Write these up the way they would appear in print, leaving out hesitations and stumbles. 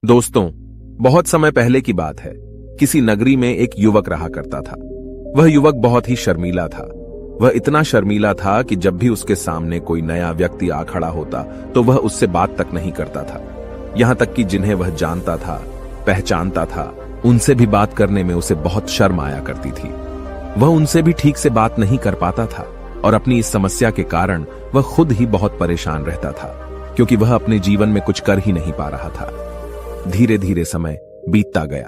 दोस्तों, बहुत समय पहले की बात है। किसी नगरी में एक युवक रहा करता था। वह युवक बहुत ही शर्मीला था। वह इतना शर्मीला था कि जब भी उसके सामने कोई नया व्यक्ति आ खड़ा होता तो वह उससे बात तक नहीं करता था। यहां तक कि जिन्हें वह जानता था, पहचानता था, उनसे भी बात करने में उसे बहुत शर्म आया करती थी। वह उनसे भी ठीक से बात नहीं कर पाता था और अपनी इस समस्या के कारण वह खुद ही बहुत परेशान रहता था, क्योंकि वह अपने जीवन में कुछ कर ही नहीं पा रहा था। धीरे धीरे समय बीतता गया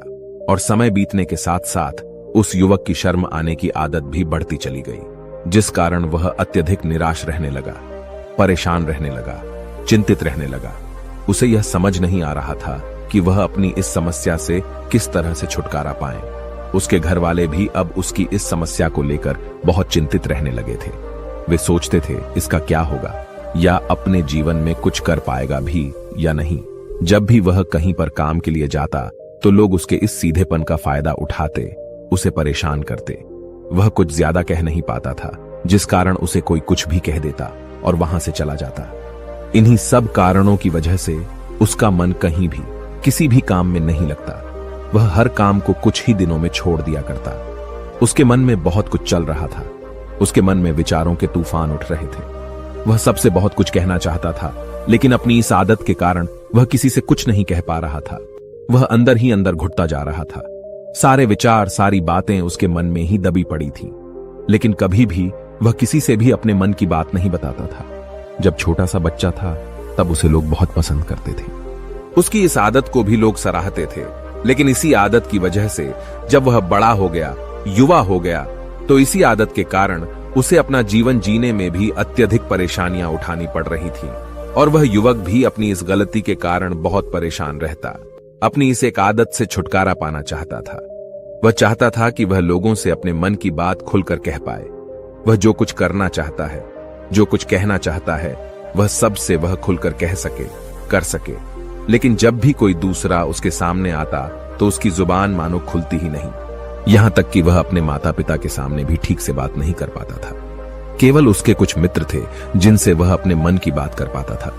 और समय बीतने के साथ साथ उस युवक की शर्म आने की आदत भी बढ़ती चली गई, जिस कारण वह अत्यधिक निराश रहने लगा, परेशान रहने लगा, चिंतित रहने लगा। उसे यह समझ नहीं आ रहा था कि वह अपनी इस समस्या से किस तरह से छुटकारा पाए। उसके घर वाले भी अब उसकी इस समस्या को लेकर बहुत चिंतित रहने लगे थे। वे सोचते थे इसका क्या होगा, या अपने जीवन में कुछ कर पाएगा भी या नहीं। जब भी वह कहीं पर काम के लिए जाता तो लोग उसके इस सीधेपन का फायदा उठाते, उसे परेशान करते। वह कुछ ज्यादा कह नहीं पाता था, जिस कारण उसे कोई कुछ भी कह देता और वहां से चला जाता। इन्हीं सब कारणों की वजह से उसका मन कहीं भी किसी भी काम में नहीं लगता। वह हर काम को कुछ ही दिनों में छोड़ दिया करता। उसके मन में बहुत कुछ चल रहा था। उसके मन में विचारों के तूफान उठ रहे थे। वह सबसे बहुत कुछ कहना चाहता था, लेकिन अपनी इस आदत के कारण वह किसी से कुछ नहीं कह पा रहा था। वह अंदर ही अंदर घुटता जा रहा था। सारे विचार, सारी बातें उसके मन में ही दबी पड़ी थी, लेकिन कभी भी वह किसी से भी अपने मन की बात नहीं बताता था। जब छोटा सा बच्चा था तब उसे लोग बहुत पसंद करते थे। उसकी इस आदत को भी लोग सराहते थे, लेकिन इसी आदत की वजह से जब वह बड़ा हो गया, युवा हो गया, तो इसी आदत के कारण उसे अपना जीवन जीने में भी अत्यधिक परेशानियां उठानी पड़ रही थीं। और वह युवक भी अपनी इस गलती के कारण बहुत परेशान रहता। अपनी इस एक आदत से छुटकारा पाना चाहता था। वह चाहता था कि वह लोगों से अपने मन की बात खुलकर कह पाए। वह जो कुछ करना चाहता है, जो कुछ कहना चाहता है, वह सबसे वह खुलकर कह सके, कर सके। लेकिन जब भी कोई दूसरा उसके सामने आता तो उसकी जुबान मानो खुलती ही नहीं। यहां तक कि वह अपने माता पिता के सामने भी ठीक से बात नहीं कर पाता था। केवल उसके कुछ मित्र थे जिनसे वह अपने मन की बात कर पाता था।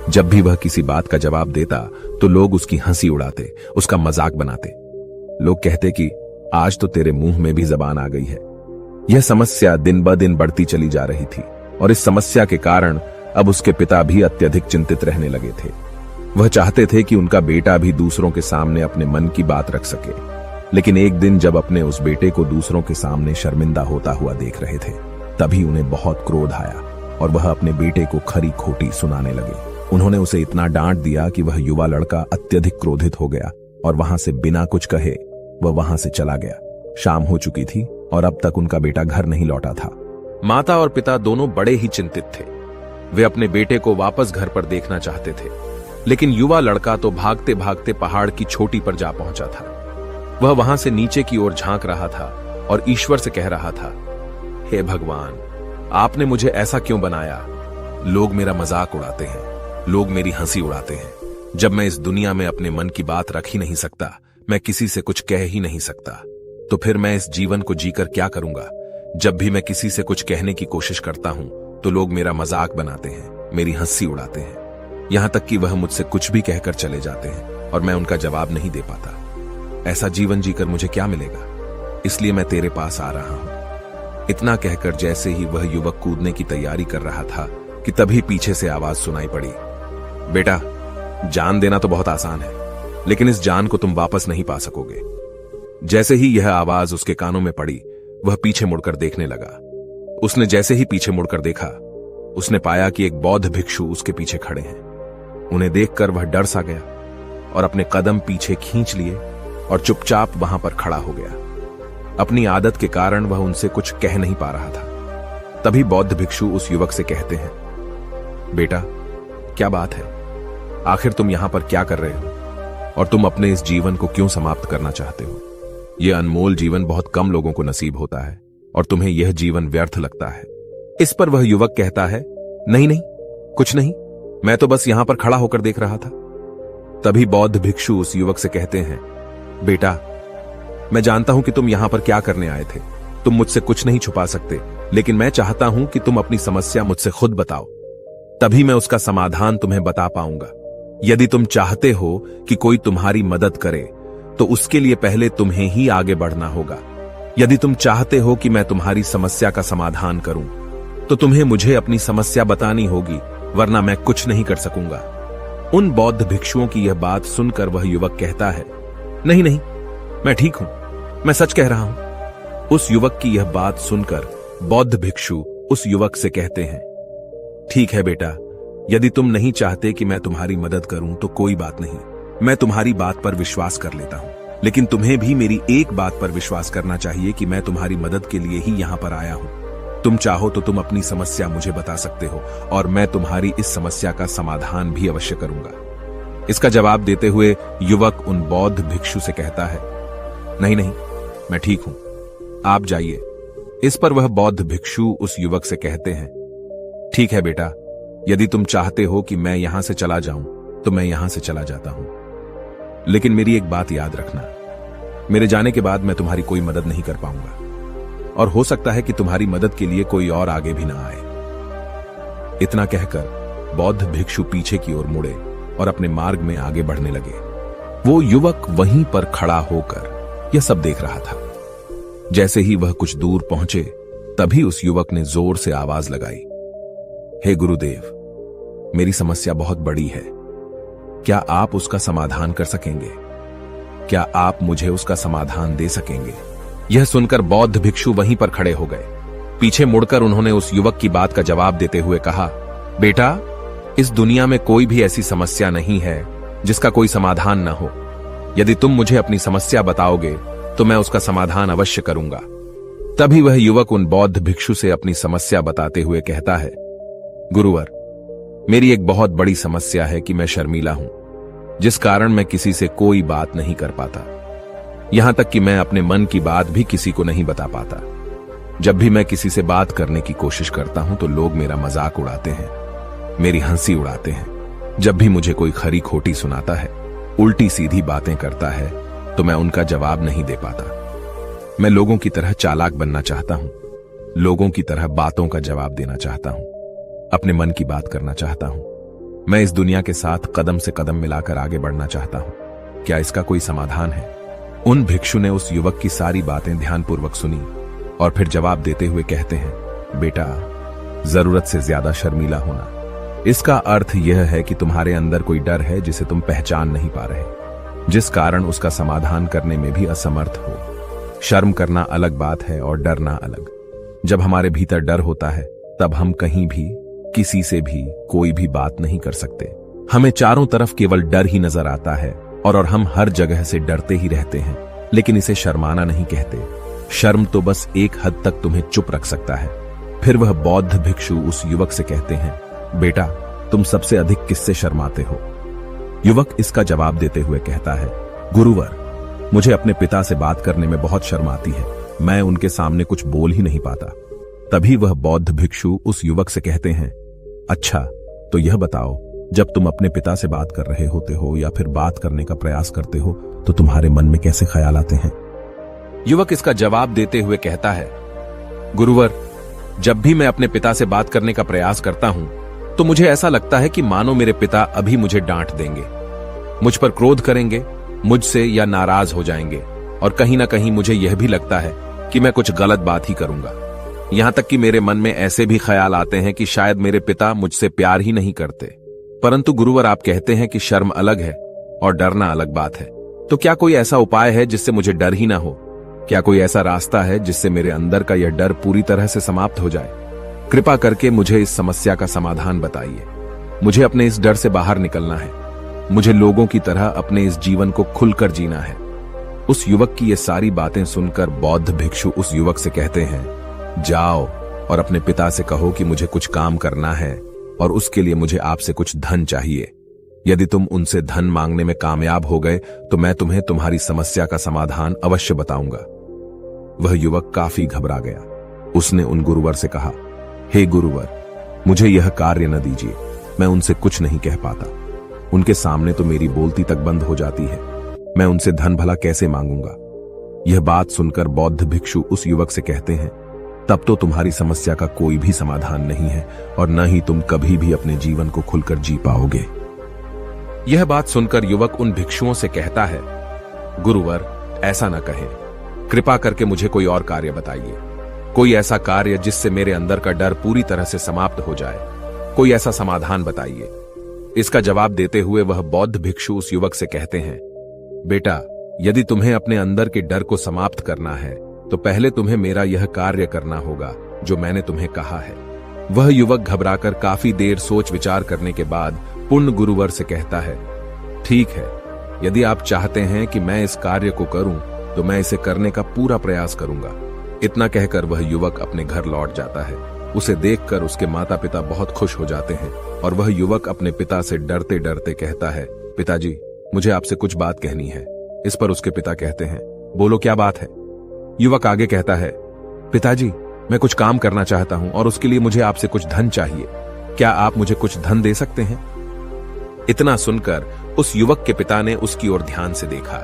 जब भी वह किसी बात का जवाब देता तो लोग उसकी हंसी उड़ाते, उसका मजाक बनाते। लोग कहते कि आज तो तेरे मुंह में भी जबान आ गई है। यह समस्या दिन ब दिन बढ़ती चली जा रही थी और इस समस्या के कारण अब उसके पिता भी अत्यधिक चिंतित रहने लगे थे। वह चाहते थे कि उनका बेटा भी दूसरों के सामने अपने मन की बात रख सके, लेकिन एक दिन जब अपने उस बेटे को दूसरों के सामने शर्मिंदा होता हुआ देख रहे थे, तभी उन्हें बहुत क्रोध आया और वह अपने बेटे को खरी खोटी सुनाने लगे। उन्होंने उसे इतना डांट दिया कि वह युवा लड़का अत्यधिक क्रोधित हो गया और वहां से बिना कुछ कहे वह वहां से चला गया। शाम हो चुकी थी और अब तक उनका बेटा घर नहीं लौटा था। माता और पिता दोनों बड़े ही चिंतित थे। वे अपने बेटे को वापस घर पर देखना चाहते थे, लेकिन युवा लड़का तो भागते भागते पहाड़ की चोटी पर जा पहुंचा था। वह वहां से नीचे की ओर झांक रहा था और ईश्वर से कह रहा था, हे भगवान, आपने मुझे ऐसा क्यों बनाया? लोग मेरा मजाक उड़ाते हैं, लोग मेरी हंसी उड़ाते हैं। जब मैं इस दुनिया में अपने मन की बात रख ही नहीं सकता, मैं किसी से कुछ कह ही नहीं सकता, तो फिर मैं इस जीवन को जीकर क्या करूंगा? जब भी मैं किसी से कुछ कहने की कोशिश करता हूं तो लोग मेरा मजाक बनाते हैं, मेरी हंसी उड़ाते हैं। यहां तक कि वह मुझसे कुछ भी कहकर चले जाते हैं और मैं उनका जवाब नहीं दे पाता। ऐसा जीवन जीकर मुझे क्या मिलेगा? इसलिए मैं तेरे पास आ रहा हूं। इतना कहकर जैसे ही वह युवक कूदने की तैयारी कर रहा था कि तभी पीछे से आवाज सुनाई पड़ी, बेटा, जान देना तो बहुत आसान है, लेकिन इस जान को तुम वापस नहीं पा सकोगे। जैसे ही यह आवाज उसके कानों में पड़ी, वह पीछे मुड़कर देखने लगा। उसने जैसे ही पीछे मुड़कर देखा, उसने पाया कि एक बौद्ध भिक्षु उसके पीछे खड़े हैं। उन्हें देखकर वह डर सा गया और अपने कदम पीछे खींच लिए और चुपचाप वहां पर खड़ा हो गया। अपनी आदत के कारण वह उनसे कुछ कह नहीं पा रहा था। तभी बौद्ध भिक्षु उस युवक से कहते हैं, बेटा, क्या बात है? आखिर तुम यहां पर क्या कर रहे हो और तुम अपने इस जीवन को क्यों समाप्त करना चाहते हो? यह अनमोल जीवन बहुत कम लोगों को नसीब होता है और तुम्हें यह जीवन व्यर्थ लगता है। इस पर वह युवक कहता है, नहीं नहीं, कुछ नहीं, मैं तो बस यहां पर खड़ा होकर देख रहा था। तभी बौद्ध भिक्षु उस युवक से कहते हैं, बेटा, मैं जानता हूं कि तुम यहां पर क्या करने आए थे। तुम मुझसे कुछ नहीं छुपा सकते, लेकिन मैं चाहता हूं कि तुम अपनी समस्या मुझसे खुद बताओ, तभी मैं उसका समाधान तुम्हें बता पाऊंगा। यदि तुम चाहते हो कि कोई तुम्हारी मदद करे तो उसके लिए पहले तुम्हें ही आगे बढ़ना होगा। यदि तुम चाहते हो कि मैं तुम्हारी समस्या का समाधान करूं तो तुम्हें मुझे अपनी समस्या बतानी होगी, वरना मैं कुछ नहीं कर सकूंगा। उन बौद्ध भिक्षुओं की यह बात सुनकर वह युवक कहता है, नहीं नहीं, मैं ठीक हूं, मैं सच कह रहा हूं। उस युवक की यह बात सुनकर बौद्ध भिक्षु उस युवक से कहते हैं, ठीक है बेटा, यदि तुम नहीं चाहते कि मैं तुम्हारी मदद करूं तो कोई बात नहीं, मैं तुम्हारी बात पर विश्वास कर लेता हूं। लेकिन तुम्हें भी मेरी एक बात पर विश्वास करना चाहिए कि मैं तुम्हारी मदद के लिए ही यहां पर आया हूं। तुम चाहो तो तुम अपनी समस्या मुझे बता सकते हो और मैं तुम्हारी इस समस्या का समाधान भी अवश्य करूंगा। इसका जवाब देते हुए युवक उन बौद्ध भिक्षु से कहता है, नहीं नहीं, मैं ठीक हूं, आप जाइए। इस पर वह बौद्ध भिक्षु उस युवक से कहते हैं, ठीक है बेटा, यदि तुम चाहते हो कि मैं यहां से चला जाऊं तो मैं यहां से चला जाता हूं, लेकिन मेरी एक बात याद रखना, मेरे जाने के बाद मैं तुम्हारी कोई मदद नहीं कर पाऊंगा और हो सकता है कि तुम्हारी मदद के लिए कोई और आगे भी ना आए। इतना कहकर बौद्ध भिक्षु पीछे की ओर मुड़े और अपने मार्ग में आगे बढ़ने लगे। वो युवक वहीं पर खड़ा होकर यह सब देख रहा था। जैसे ही वह कुछ दूर पहुंचे तभी उस युवक ने जोर से आवाज लगाई, हे गुरुदेव, मेरी समस्या बहुत बड़ी है, क्या आप उसका समाधान कर सकेंगे? क्या आप मुझे उसका समाधान दे सकेंगे? यह सुनकर बौद्ध भिक्षु वहीं पर खड़े हो गए। पीछे मुड़कर उन्होंने उस युवक की बात का जवाब देते हुए कहा, बेटा, इस दुनिया में कोई भी ऐसी समस्या नहीं है जिसका कोई समाधान न हो। यदि तुम मुझे अपनी समस्या बताओगे तो मैं उसका समाधान अवश्य करूंगा। तभी वह युवक उन बौद्ध भिक्षु से अपनी समस्या बताते हुए कहता है, गुरुवर, मेरी एक बहुत बड़ी समस्या है कि मैं शर्मीला हूं, जिस कारण मैं किसी से कोई बात नहीं कर पाता। यहां तक कि मैं अपने मन की बात भी किसी को नहीं बता पाता। जब भी मैं किसी से बात करने की कोशिश करता हूं तो लोग मेरा मजाक उड़ाते हैं, मेरी हंसी उड़ाते हैं। जब भी मुझे कोई खरी खोटी सुनाता है, उल्टी सीधी बातें करता है, तो मैं उनका जवाब नहीं दे पाता। मैं लोगों की तरह चालाक बनना चाहता हूं, लोगों की तरह बातों का जवाब देना चाहता हूं, अपने मन की बात करना चाहता हूं। मैं इस दुनिया के साथ कदम से कदम मिलाकर आगे बढ़ना चाहता हूं। क्या इसका कोई समाधान है? उन भिक्षु ने उस युवक की सारी बातें ध्यानपूर्वक सुनी और फिर जवाब देते हुए कहते हैं, बेटा, जरूरत से ज्यादा शर्मीला होना, इसका अर्थ यह है कि तुम्हारे अंदर कोई डर है जिसे तुम पहचान नहीं पा रहे, जिस कारण उसका समाधान करने में भी असमर्थ हो। शर्म करना अलग बात है और डरना अलग। जब हमारे भीतर डर होता है तब हम कहीं भी, किसी से भी कोई भी बात नहीं कर सकते। हमें चारों तरफ केवल डर ही नजर आता है और हम हर जगह से डरते ही रहते हैं, लेकिन इसे शर्माना नहीं कहते। शर्म तो बस एक हद तक तुम्हें चुप रख सकता है। फिर वह बौद्ध भिक्षु उस युवक से कहते हैं, बेटा, तुम सबसे अधिक किससे शर्माते हो? युवक इसका जवाब देते हुए कहता है, गुरुवर, मुझे अपने पिता से बात करने में बहुत शर्म आती है, मैं उनके सामने कुछ बोल ही नहीं पाता। तभी वह बौद्ध भिक्षु उस युवक से कहते हैं, अच्छा, तो यह बताओ, जब तुम अपने पिता से बात कर रहे होते हो या फिर बात करने का प्रयास करते हो तो तुम्हारे मन में कैसे ख्याल आते हैं? युवक इसका जवाब देते हुए कहता है, गुरुवर, जब भी मैं अपने पिता से बात करने का प्रयास करता हूं तो मुझे ऐसा लगता है कि मानो मेरे पिता अभी मुझे डांट देंगे, मुझ पर क्रोध करेंगे, मुझसे या नाराज हो जाएंगे, और कहीं ना कहीं मुझे यह भी लगता है कि मैं कुछ गलत बात ही करूंगा। यहां तक कि मेरे मन में ऐसे भी ख्याल आते हैं कि शायद मेरे पिता मुझसे प्यार ही नहीं करते। परंतु गुरुवर, आप कहते हैं कि शर्म अलग है और डरना अलग बात है, तो क्या कोई ऐसा उपाय है जिससे मुझे डर ही ना हो? क्या कोई ऐसा रास्ता है जिससे मेरे अंदर का यह डर पूरी तरह से समाप्त हो जाए? कृपा करके मुझे इस समस्या का समाधान बताइए। मुझे अपने इस डर से बाहर निकलना है। मुझे लोगों की तरह अपने इस जीवन को खुलकर जीना है। उस युवक की ये सारी बातें सुनकर बौद्ध भिक्षु उस युवक से कहते हैं, जाओ और अपने पिता से कहो कि मुझे कुछ काम करना है और उसके लिए मुझे आपसे कुछ धन चाहिए। यदि तुम उनसे धन मांगने में कामयाब हो गए तो मैं तुम्हें तुम्हारी समस्या का समाधान अवश्य बताऊंगा। वह युवक काफी घबरा गया। उसने उन गुरुवर से कहा, हे गुरुवर, मुझे यह कार्य न दीजिए, मैं उनसे कुछ नहीं कह पाता। उनके सामने तो मेरी बोलती तक बंद हो जाती है, मैं उनसे धन भला कैसे मांगूंगा? यह बात सुनकर बौद्ध भिक्षु उस युवक से कहते हैं, तब तो तुम्हारी समस्या का कोई भी समाधान नहीं है और न ही तुम कभी भी अपने जीवन को खुलकर जी पाओगे। यह बात सुनकर युवक उन भिक्षुओं से कहता है, गुरुवर, ऐसा न कहें, कृपा करके मुझे कोई और कार्य बताइए, कोई ऐसा कार्य जिससे मेरे अंदर का डर पूरी तरह से समाप्त हो जाए, कोई ऐसा समाधान बताइए। इसका जवाब देते हुए वह बौद्ध भिक्षु उस युवक से कहते हैं, बेटा, यदि तुम्हें अपने अंदर के डर को समाप्त करना है तो पहले तुम्हें मेरा यह कार्य करना होगा जो मैंने तुम्हें कहा है। वह युवक घबराकर काफी देर सोच विचार करने के बाद पूर्ण गुरुवर से कहता है, ठीक है, यदि आप चाहते हैं कि मैं इस कार्य को करूं तो मैं इसे करने का पूरा प्रयास करूंगा। इतना कहकर वह युवक अपने घर लौट जाता है। उसे देखकर उसके माता पिता बहुत खुश हो जाते हैं और वह युवक अपने पिता से डरते डरते कहता है, पिताजी, मुझे आपसे कुछ बात कहनी है। इस पर उसके पिता कहते हैं, बोलो, क्या बात है? युवक आगे कहता है, पिताजी, मैं कुछ काम करना चाहता हूं और उसके लिए मुझे आपसे कुछ धन चाहिए। क्या आप मुझे कुछ धन दे सकते हैं? इतना सुनकर उस युवक के पिता ने उसकी ओर ध्यान से देखा।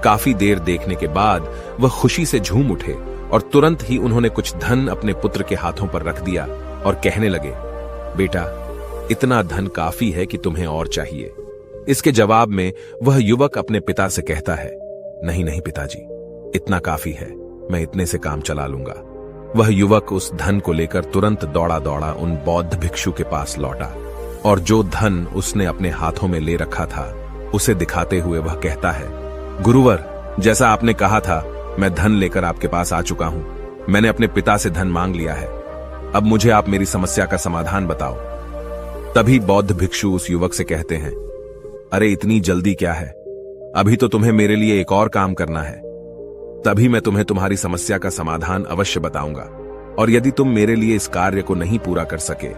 काफी देर देखने के बाद वह खुशी से झूम उठे और तुरंत ही उन्होंने कुछ धन अपने पुत्र के हाथों पर रख दिया और कहने लगे, बेटा, इतना धन काफी है कि तुम्हें और चाहिए। इसके जवाब में वह युवक अपने पिता से कहता है, नहीं नहीं पिताजी, इतना काफी है, मैं इतने से काम चला लूंगा। वह युवक उस धन को लेकर तुरंत दौड़ा दौड़ा उन बौद्ध भिक्षु के पास लौटा और जो धन उसने अपने हाथों में ले रखा था उसे दिखाते हुए वह कहता है, गुरुवर, जैसा आपने कहा था, मैं धन लेकर आपके पास आ चुका हूं। मैंने अपने पिता से धन मांग लिया है। अब मुझे आप मेरी समस्या का समाधान बताओ। तभी बौद्ध भिक्षु उस युवक से कहते हैं, अरे इतनी जल्दी क्या है, अभी तो तुम्हें मेरे लिए एक और काम करना है, तभी मैं तुम्हें तुम्हारी समस्या का समाधान अवश्य बताऊंगा। और यदि तुम मेरे लिए इस कार्य को नहीं पूरा कर सके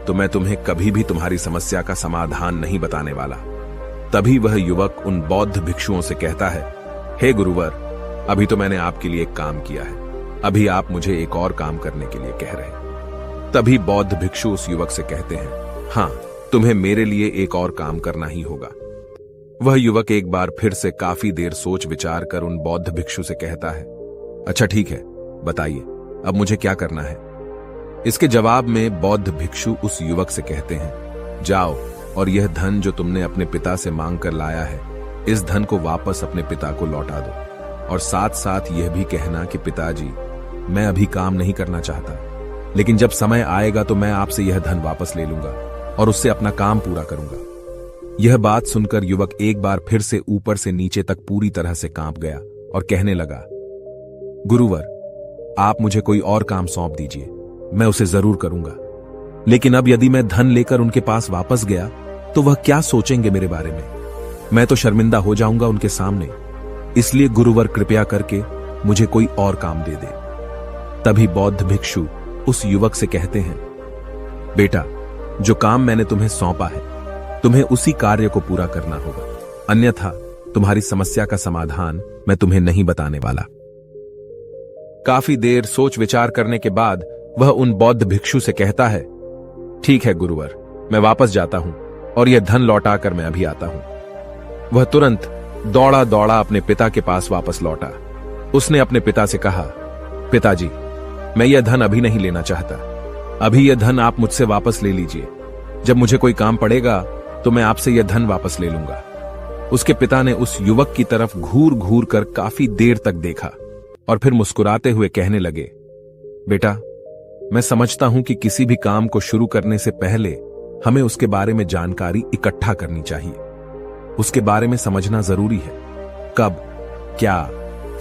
तो मैं तुम्हें कभी भी तुम्हारी समस्या का समाधान नहीं बताने वाला। तभी वह युवक उन बौद्ध भिक्षुओं से कहता है, हे गुरुवर, अभी तो मैंने आपके लिए एक काम किया है, अभी आप मुझे एक और काम करने के लिए कह रहे। तभी बौद्ध भिक्षु उस युवक से कहते हैं, हां, तुम्हें मेरे लिए एक और काम करना ही होगा। वह युवक एक बार फिर से काफी देर सोच विचार कर उन बौद्ध भिक्षु से कहता है, अच्छा ठीक है, बताइए, अब मुझे क्या करना है? इसके जवाब में बौद्ध भिक्षु उस युवक से कहते हैं, जाओ और यह धन जो तुमने अपने पिता से मांग कर लाया है, इस धन को वापस अपने पिता को लौटा दो और साथ साथ यह भी कहना कि पिताजी, मैं अभी काम नहीं करना चाहता, लेकिन जब समय आएगा तो मैं आपसे यह धन वापस ले लूंगा और उससे अपना काम पूरा करूंगा। यह बात सुनकर युवक एक बार फिर से ऊपर से नीचे तक पूरी तरह से कांप गया और कहने लगा, गुरुवर, आप मुझे कोई और काम सौंप दीजिए, मैं उसे जरूर करूंगा। लेकिन अब यदि मैं धन लेकर उनके पास वापस गया तो वह क्या सोचेंगे मेरे बारे में? मैं तो शर्मिंदा हो जाऊंगा उनके सामने। इसलिए गुरुवर, कृपया करके मुझे कोई और काम दे दे। तभी बौद्ध भिक्षु उस युवक से कहते हैं, बेटा, जो काम मैंने तुम्हें सौंपा है, तुम्हें उसी कार्य को पूरा करना होगा, अन्यथा तुम्हारी समस्या का समाधान मैं तुम्हें नहीं बताने वाला। काफी देर सोच विचार करने के बाद वह उन बौद्ध भिक्षु से कहता है, ठीक है गुरुवर, मैं वापस जाता हूं और यह धन लौटाकर मैं अभी आता हूं। वह तुरंत दौड़ा दौड़ा अपने पिता के पास वापस लौटा। उसने अपने पिता से कहा, पिताजी, मैं यह धन अभी नहीं लेना चाहता, अभी यह धन आप मुझसे वापस ले लीजिए। जब मुझे कोई काम पड़ेगा तो मैं आपसे यह धन वापस ले लूंगा। उसके पिता ने उस युवक की तरफ घूर घूर कर काफी देर तक देखा और फिर मुस्कुराते हुए कहने लगे, बेटा, मैं समझता हूं कि किसी भी काम को शुरू करने से पहले हमें उसके बारे में जानकारी इकट्ठा करनी चाहिए। उसके बारे में समझना जरूरी है। कब, क्या,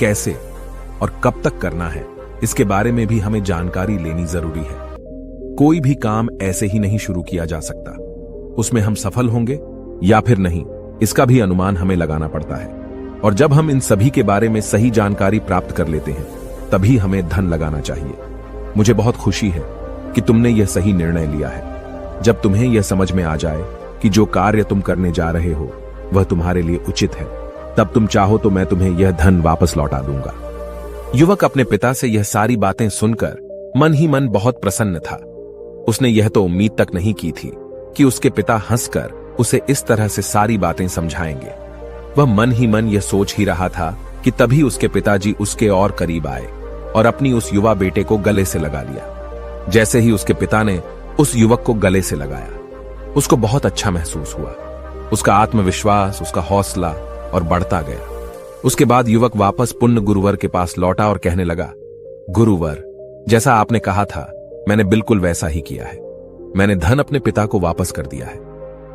कैसे और कब तक करना है, इसके बारे में भी हमें जानकारी लेनी जरूरी है। कोई भी काम ऐसे ही नहीं शुरू किया जा सकता। उसमें हम सफल होंगे या फिर नहीं, इसका भी अनुमान हमें लगाना पड़ता है। और जब हम इन सभी के बारे में सही जानकारी प्राप्त कर लेते हैं, तभी हमें धन लगाना चाहिए। मुझे बहुत खुशी है कि तुमने यह सही निर्णय लिया है। जब तुम्हें यह समझ में आ जाए कि जो कार्य तुम करने जा रहे हो वह तुम्हारे लिए उचित है, तब तुम चाहो तो मैं तुम्हें यह धन वापस लौटा दूंगा। युवक अपने पिता से यह सारी बातें सुनकर मन ही मन बहुत प्रसन्न था। उसने यह तो उम्मीद तक नहीं की थी कि उसके पिता हंसकर उसे इस तरह से सारी बातें समझाएंगे। वह मन ही मन यह सोच ही रहा था कि तभी उसके पिताजी उसके और करीब आए और अपनी उस युवा बेटे को गले से लगा लिया। जैसे ही उसके पिता ने उस युवक को गले से लगाया, उसको बहुत अच्छा महसूस हुआ। उसका आत्मविश्वास, उसका हौसला और बढ़ता गया। उसके बाद युवक वापस पुण्य गुरुवर के पास लौटा और कहने लगा, गुरुवर, जैसा आपने कहा था मैंने बिल्कुल वैसा ही किया है। मैंने धन अपने पिता को वापस कर दिया है।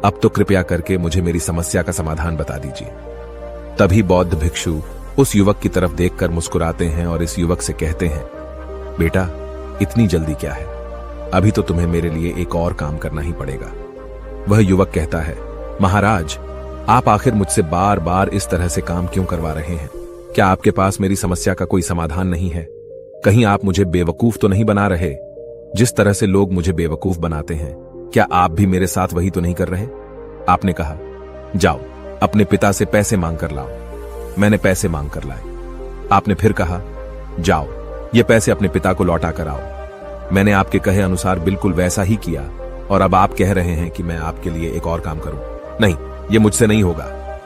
अब तो कृपया करके मुझे मेरी समस्या का समाधान बता दीजिए। तभी बौद्ध भिक्षु उस युवक की तरफ देखकर मुस्कुराते हैं और इस युवक से कहते हैं, बेटा, इतनी जल्दी क्या है? अभी तो तुम्हें मेरे लिए एक और काम करना ही पड़ेगा। वह युवक कहता है, महाराज, आप आखिर मुझसे बार बार इस तरह से काम क्यों करवा रहे हैं? क्या आपके पास मेरी समस्या का कोई समाधान नहीं है? कहीं आप मुझे बेवकूफ तो नहीं बना रहे? जिस तरह से लोग मुझे बेवकूफ बनाते हैं, क्या आप भी मेरे साथ वही तो नहीं कर रहे? आपने कहा, जाओ अपने पिता से पैसे मांग कर लाओ। मैंने पैसे मांग कर लाए। आपने फिर कहा, जाओ ये पैसे अपने पिता को लौटा कर आओ। मैंने आपके कहे अनुसार बिल्कुल वैसा ही किया और अब आप कह रहे हैं कि मैं आपके लिए एक और काम करूं। नहीं, ये मुझसे नहीं होगा।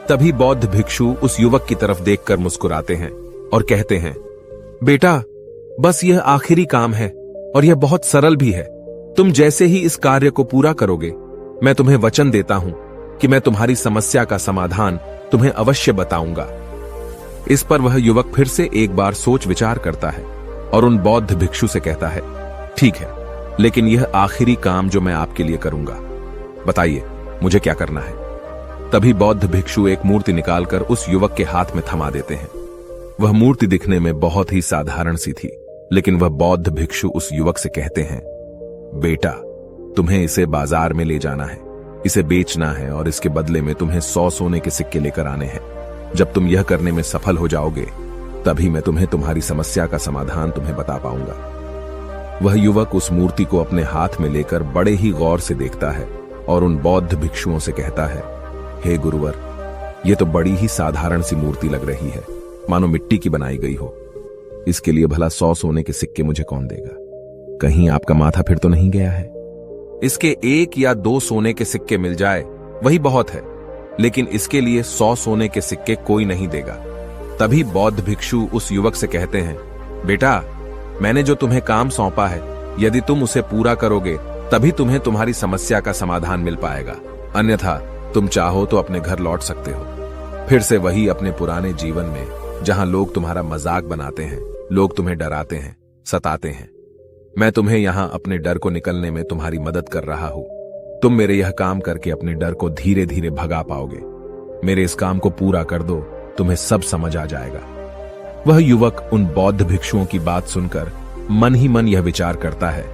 तभी बौद्ध भिक्षु उस युवक की तरफ देखकर मुस्कुराते हैं और कहते हैं, बेटा, बस यह आखिरी काम है और यह बहुत सरल भी है। तुम जैसे ही इस कार्य को पूरा करोगे, मैं तुम्हें वचन देता हूं कि मैं तुम्हारी समस्या का समाधान तुम्हें अवश्य बताऊंगा। इस पर वह युवक फिर से एक बार सोच विचार करता है और उन बौद्ध भिक्षु से कहता है, ठीक है, लेकिन यह आखिरी काम जो मैं आपके लिए करूंगा, बताइए मुझे क्या करना है? तभी बौद्ध भिक्षु एक मूर्ति निकालकर उस युवक के हाथ में थमा देते हैं। वह मूर्ति दिखने में बहुत ही साधारण सी थी, लेकिन वह बौद्ध भिक्षु उस युवक से कहते हैं, बेटा, तुम्हें इसे बाजार में ले जाना है, इसे बेचना है और इसके बदले में तुम्हें 100 सोने के सिक्के लेकर आने हैं। जब तुम यह करने में सफल हो जाओगे, तभी मैं तुम्हें तुम्हारी समस्या का समाधान तुम्हें बता पाऊंगा। वह युवक उस मूर्ति को अपने हाथ में लेकर बड़े ही गौर से देखता है और उन बौद्ध भिक्षुओं से कहता है, हे गुरुवर, यह तो बड़ी ही साधारण सी मूर्ति लग रही है, मानो मिट्टी की बनाई गई हो। इसके लिए भला 100 सोने के सिक्के मुझे कौन देगा? कहीं आपका माथा फिर तो नहीं गया है? इसके 1 या 2 सोने के सिक्के मिल जाए वही बहुत है, लेकिन इसके लिए 100 सोने के सिक्के कोई नहीं देगा। तभी बौद्ध भिक्षु उस युवक से कहते हैं, बेटा, मैंने जो तुम्हें काम सौंपा है, यदि तुम उसे पूरा करोगे तभी तुम्हें तुम्हारी समस्या का समाधान मिल पाएगा, अन्यथा तुम चाहो तो अपने घर लौट सकते हो। फिर से वही अपने पुराने जीवन में, जहां लोग तुम्हारा मजाक बनाते हैं, लोग तुम्हें डराते हैं, सताते हैं। मैं तुम्हें यहां अपने डर को निकलने में तुम्हारी मदद कर रहा हूं। तुम मेरे यह काम करके अपने डर को धीरे धीरे भगा पाओगे। मेरे इस काम को पूरा कर दो, तुम्हें सब समझ आ जाएगा। वह युवक उन बौद्ध भिक्षुओं की बात सुनकर मन ही मन यह विचार करता है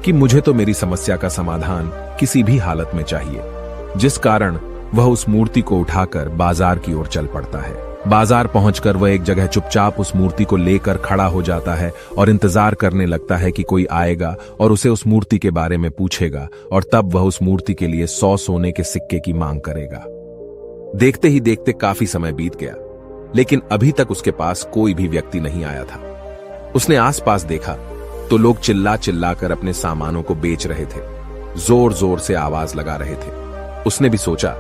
कि मुझे तो मेरी समस्या का समाधान किसी भी हालत में चाहिए, जिस कारण वह उस मूर्ति को उठाकर बाजार की ओर चल पड़ता है। बाजार पहुंचकर वह एक जगह चुपचाप उस मूर्ति को लेकर खड़ा हो जाता है और इंतजार करने लगता है कि कोई आएगा और उसे उस मूर्ति के बारे में पूछेगा और तब वह उस मूर्ति के लिए 100 सोने के सिक्के की मांग करेगा। देखते ही देखते काफी समय बीत गया, लेकिन अभी तक उसके पास कोई भी व्यक्ति नहीं आया था। उसने आसपास देखा तो लोग चिल्ला चिल्ला कर अपने सामानों को बेच रहे थे, जोर जोर से आवाज लगा रहे थे। उसने भी सोचा,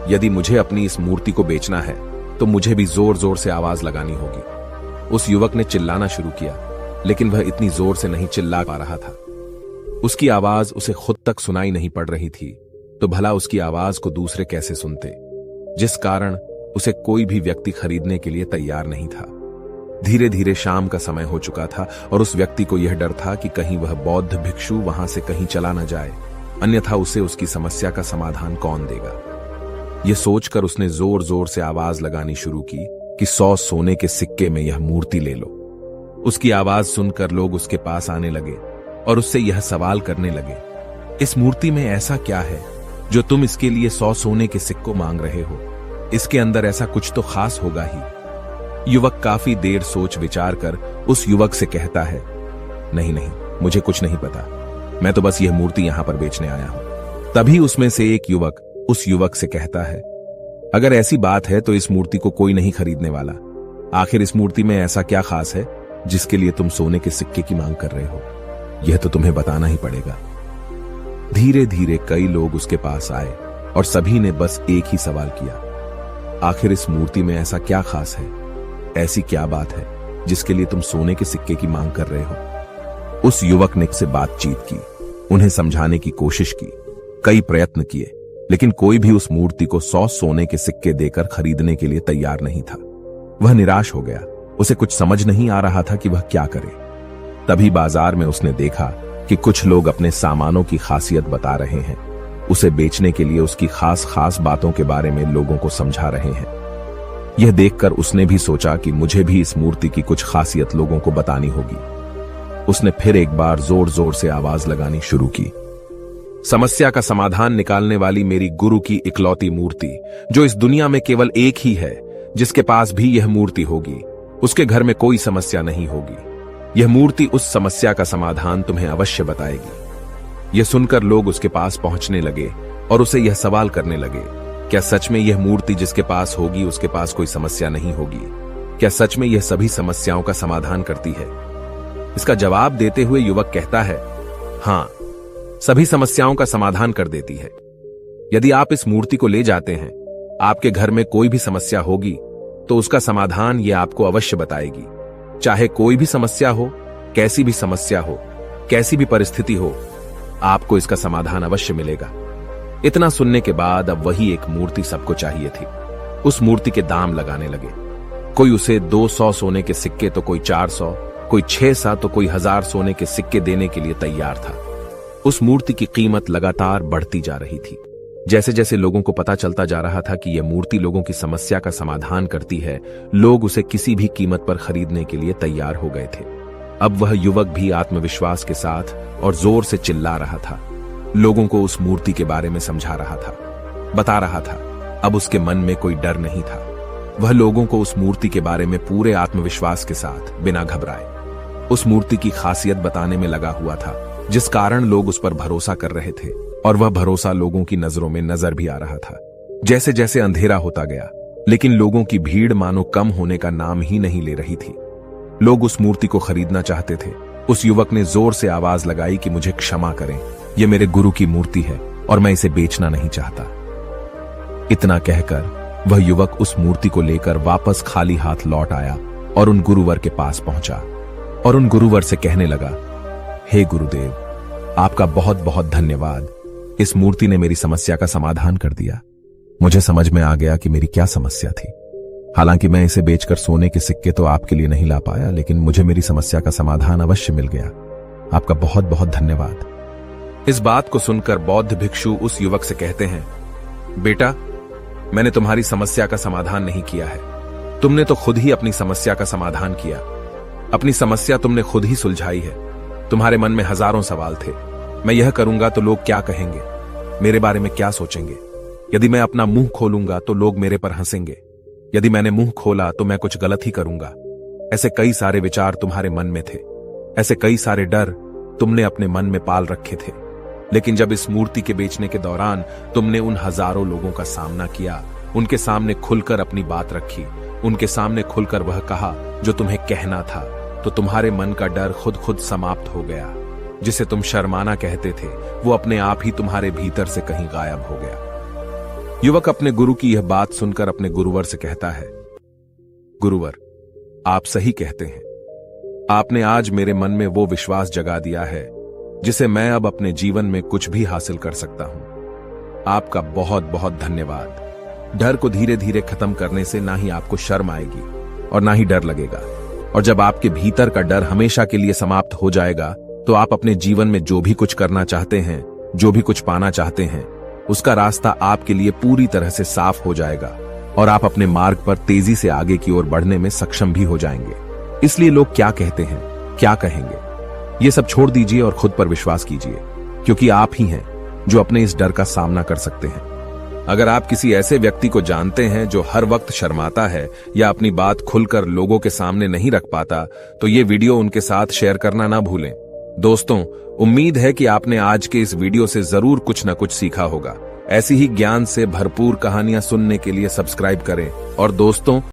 यदि मुझे अपनी इस मूर्ति को बेचना है तो मुझे भी जोर जोर से आवाज लगानी होगी। उस युवक ने चिल्लाना शुरू किया, लेकिन वह इतनी जोर से नहीं चिल्ला पा रहा था। उसकी आवाज उसे खुद तक सुनाई नहीं पड़ रही थी, तो भला उसकी आवाज को दूसरे कैसे सुनते, जिस कारण उसे कोई भी व्यक्ति खरीदने के लिए तैयार नहीं था। धीरे धीरे शाम का समय हो चुका था और उस व्यक्ति को यह डर था कि कहीं वह बौद्ध भिक्षु वहां से कहीं चला न जाए, अन्यथा उसे उसकी समस्या का समाधान कौन देगा। यह सोचकर उसने जोर जोर से आवाज लगानी शुरू की कि 100 सोने के सिक्के में यह मूर्ति ले लो। उसकी आवाज सुनकर लोग उसके पास आने लगे और उससे यह सवाल करने लगे, इस मूर्ति में ऐसा क्या है जो तुम इसके लिए 100 सोने के सिक्कों मांग रहे हो? इसके अंदर ऐसा कुछ तो खास होगा ही। युवक काफी देर सोच विचार कर उस युवक से कहता है, नहीं नहीं, मुझे कुछ नहीं पता, मैं तो बस यह मूर्ति यहां पर बेचने आया हूं। तभी उसमें से एक युवक उस युवक से कहता है, अगर ऐसी बात है तो इस मूर्ति को कोई नहीं खरीदने वाला। आखिर इस मूर्ति में ऐसा क्या खास है जिसके लिए तुम सोने के सिक्के की मांग कर रहे हो? यह तो तुम्हें बताना ही पड़ेगा। धीरे धीरे कई लोग उसके पास आए और सभी ने बस एक ही सवाल किया, आखिर इस मूर्ति में ऐसा क्या खास है, ऐसी क्या बात है जिसके लिए तुम सोने के सिक्के की मांग कर रहे हो? उस युवक ने से बातचीत की, उन्हें समझाने की कोशिश की, कई प्रयत्न किए, लेकिन कोई भी उस मूर्ति को 100 सोने के सिक्के देकर खरीदने के लिए तैयार नहीं था। वह निराश हो गया। उसे कुछ समझ नहीं आ रहा था कि वह क्या करे। तभी बाजार में उसने देखा कि कुछ लोग अपने सामानों की खासियत बता रहे हैं। उसे बेचने के लिए उसकी खास खास बातों के बारे में लोगों को समझा रहे हैं। यह देखकर उसने भी सोचा कि मुझे भी इस मूर्ति की कुछ खासियत लोगों को बतानी होगी। उसने फिर एक बार जोर जोर से आवाज लगानी शुरू की। समस्या का समाधान निकालने वाली मेरी गुरु की इकलौती मूर्ति, जो इस दुनिया में केवल एक ही है जिसके पास भी यह मूर्ति होगी, उसके घर में कोई समस्या नहीं होगी। यह मूर्ति उस समस्या का समाधान तुम्हें अवश्य बताएगी। यह सुनकर लोग उसके पास पहुंचने लगे और उसे यह सवाल करने लगे, क्या सच में यह मूर्ति जिसके पास होगी उसके पास कोई समस्या नहीं होगी? क्या सच में यह सभी समस्याओं का समाधान करती है? इसका जवाब देते हुए युवक कहता है, हां, सभी समस्याओं का समाधान कर देती है। यदि आप इस मूर्ति को ले जाते हैं, आपके घर में कोई भी समस्या होगी तो उसका समाधान यह आपको अवश्य बताएगी। चाहे कोई भी समस्या हो, कैसी भी समस्या हो, कैसी भी परिस्थिति हो, आपको इसका समाधान अवश्य मिलेगा। इतना सुनने के बाद अब वही एक मूर्ति सबको चाहिए थी। उस मूर्ति के दाम लगाने लगे। कोई उसे 200 सोने के सिक्के तो कोई 400, कोई 600 तो कोई 1000 सोने के सिक्के देने के लिए तैयार था। उस मूर्ति की कीमत लगातार बढ़ती जा रही थी। जैसे जैसे लोगों को पता चलता जा रहा था कि यह मूर्ति लोगों की समस्या का समाधान करती है, लोग उसे किसी भी कीमत पर खरीदने के लिए तैयार हो गए थे। अब वह युवक भी आत्मविश्वास के साथ और जोर से चिल्ला रहा था। लोगों को उस मूर्ति के बारे में समझा रहा था, बता रहा था। अब उसके मन में कोई डर नहीं था। वह लोगों को उस मूर्ति के बारे में पूरे आत्मविश्वास के साथ, बिना घबराए, उस मूर्ति की खासियत बताने में लगा हुआ था, जिस कारण लोग उस पर भरोसा कर रहे थे। और वह भरोसा लोगों की नजरों में नजर भी आ रहा था। जैसे जैसे अंधेरा होता गया, लेकिन लोगों की भीड़ मानो कम होने का नाम ही नहीं ले रही थी। लोग उस मूर्ति को खरीदना चाहते थे। उस युवक ने जोर से आवाज लगाई कि मुझे क्षमा करें, यह मेरे गुरु की मूर्ति है और मैं इसे बेचना नहीं चाहता। इतना कहकर वह युवक उस मूर्ति को लेकर वापस खाली हाथ लौट आया और उन गुरुवर के पास पहुंचा और उन गुरुवर से कहने लगा, हे गुरुदेव, आपका बहुत बहुत धन्यवाद। इस मूर्ति ने मेरी समस्या का समाधान कर दिया। मुझे समझ में आ गया कि मेरी क्या समस्या थी। हालांकि मैं इसे बेचकर सोने के सिक्के तो आपके लिए नहीं ला पाया, लेकिन मुझे मेरी समस्या का समाधान अवश्य मिल गया। आपका बहुत बहुत धन्यवाद। इस बात को सुनकर बौद्ध भिक्षु उस युवक से कहते हैं, बेटा, मैंने तुम्हारी समस्या का समाधान नहीं किया है। तुमने तो खुद ही अपनी समस्या का समाधान किया। अपनी समस्या तुमने खुद ही सुलझाई है। तुम्हारे मन में हजारों सवाल थे। मैं यह करूंगा तो लोग क्या कहेंगे, मेरे बारे में क्या सोचेंगे? यदि मैं अपना मुंह खोलूंगा तो लोग मेरे पर हंसेंगे। यदि मैंने मुंह खोला तो मैं कुछ गलत ही करूंगा। ऐसे कई सारे विचार तुम्हारे मन में थे। ऐसे कई सारे डर तुमने अपने मन में पाल रखे थे। लेकिन जब इस मूर्ति के बेचने के दौरान तुमने उन हजारों लोगों का सामना किया, उनके सामने खुलकर अपनी बात रखी, उनके सामने खुलकर वह कहा जो तुम्हें कहना था, तो तुम्हारे मन का डर खुद खुद समाप्त हो गया। जिसे तुम शर्माना कहते थे, वो अपने आप ही तुम्हारे भीतर से कहीं गायब हो गया। युवक अपने गुरु की यह बात सुनकर अपने गुरुवर से कहता है, गुरुवर, आप सही कहते हैं। आपने आज मेरे मन में वो विश्वास जगा दिया है जिसे मैं अब अपने जीवन में कुछ भी हासिल कर सकता हूं। आपका बहुत बहुत धन्यवाद। डर को धीरे धीरे खत्म करने से ना ही आपको शर्म आएगी और ना ही डर लगेगा। और जब आपके भीतर का डर हमेशा के लिए समाप्त हो जाएगा, तो आप अपने जीवन में जो भी कुछ करना चाहते हैं, जो भी कुछ पाना चाहते हैं, उसका रास्ता आपके लिए पूरी तरह से साफ हो जाएगा और आप अपने मार्ग पर तेजी से आगे की ओर बढ़ने में सक्षम भी हो जाएंगे। इसलिए लोग क्या कहते हैं, क्या कहेंगे, ये सब छोड़ दीजिए और खुद पर विश्वास कीजिए, क्योंकि आप ही हैं जो अपने इस डर का सामना कर सकते हैं। अगर आप किसी ऐसे व्यक्ति को जानते हैं जो हर वक्त शर्माता है या अपनी बात खुलकर लोगों के सामने नहीं रख पाता, तो ये वीडियो उनके साथ शेयर करना ना भूलें। दोस्तों, उम्मीद है कि आपने आज के इस वीडियो से जरूर कुछ न कुछ सीखा होगा। ऐसी ही ज्ञान से भरपूर कहानियां सुनने के लिए सब्सक्राइब करें और दोस्तों